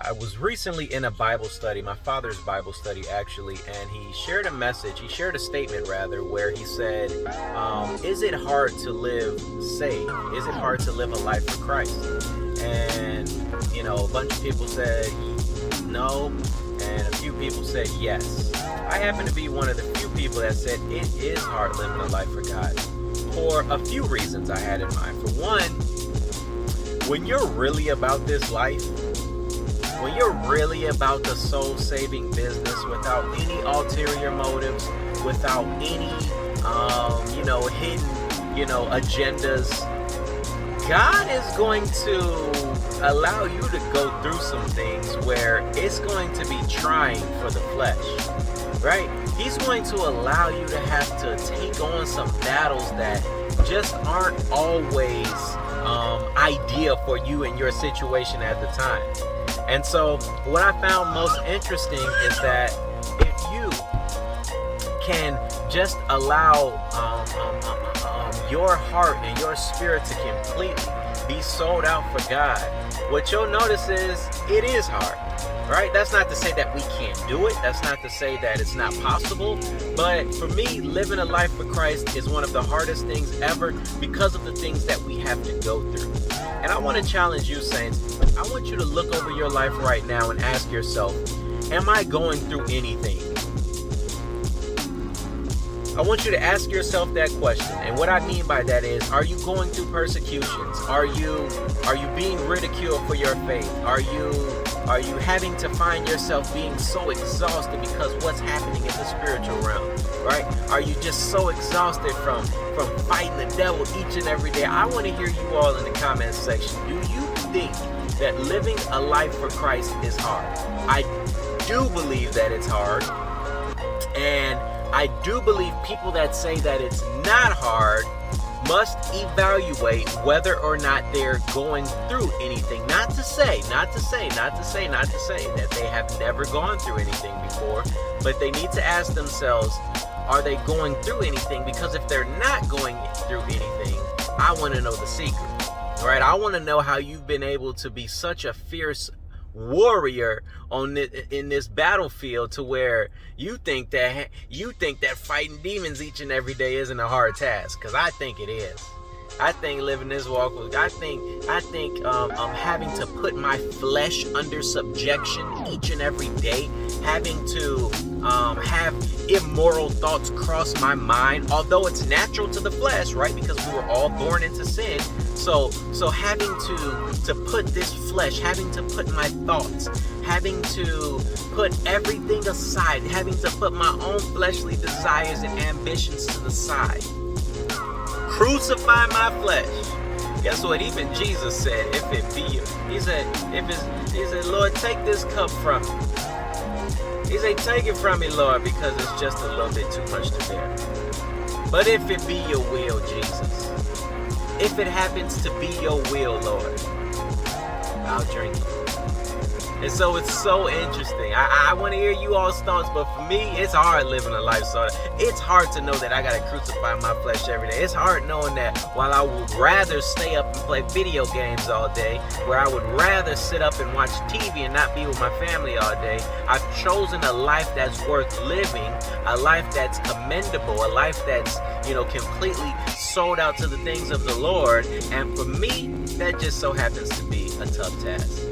I was recently in a Bible study, my father's Bible study actually, and he shared a message, he shared a statement rather, where he said, is it hard to live saved? Is it hard to live a life for Christ? And, a bunch of people said no, and a few people said yes. I happen to be one of the few people that said it is hard living a life for God, for a few reasons I had in mind. For one, when you're really about this life, when you're really about the soul-saving business without any ulterior motives, without any, hidden, agendas, God is going to allow you to go through some things where it's going to be trying for the flesh, right? He's going to allow you to have to take on some battles that just aren't always idea for you and your situation at the time. And so what I found most interesting is that if you can just allow your heart and your spirit to completely be sold out for God, what you'll notice is it is hard, right? That's not to say that we can't do it. That's not to say that it's not possible. But for me, living a life for Christ is one of the hardest things ever because of the things that we have to go through. And I want to challenge you, saints. I want you to look over your life right now and ask yourself, am I going through anything? I want you to ask yourself that question. And what I mean by that is, are you going through persecutions? Are you being ridiculed for your faith? Are you having to find yourself being so exhausted because what's happening in the spiritual realm, right? Are you just so exhausted from fighting the devil each and every day? I want to hear you all in the comments section. Do you think that living a life for Christ is hard? I do believe that it's hard. And I do believe people that say that it's not hard must evaluate whether or not they're going through anything. Not to say that they have never gone through anything before, but they need to ask themselves, are they going through anything? Because if they're not going through anything, I want to know the secret, right? I want to know how you've been able to be such a fierce warrior in this battlefield to where you think that fighting demons each and every day isn't a hard task, because I think it is. I think living this walk with God, I think having to put my flesh under subjection each and every day, having to have immoral thoughts cross my mind, although it's natural to the flesh, right? Because we were all born into sin. So having to put this flesh, having to put my thoughts, having to put everything aside, having to put my own fleshly desires and ambitions to the side. Crucify my flesh. Guess what? Even Jesus said, if it be you. He said, Lord, take this cup from me. He said, take it from me, Lord, because it's just a little bit too much to bear. But if it be your will, Jesus, if it happens to be your will, Lord, I'll drink it. And so it's so interesting. I want to hear you all's thoughts, but for me, it's hard living a life so it's hard to know that I got to crucify my flesh every day. It's hard knowing that while I would rather stay up and play video games all day, where I would rather sit up and watch TV and not be with my family all day, I've chosen a life that's worth living, a life that's commendable, a life that's, completely sold out to the things of the Lord. And for me, that just so happens to be a tough task.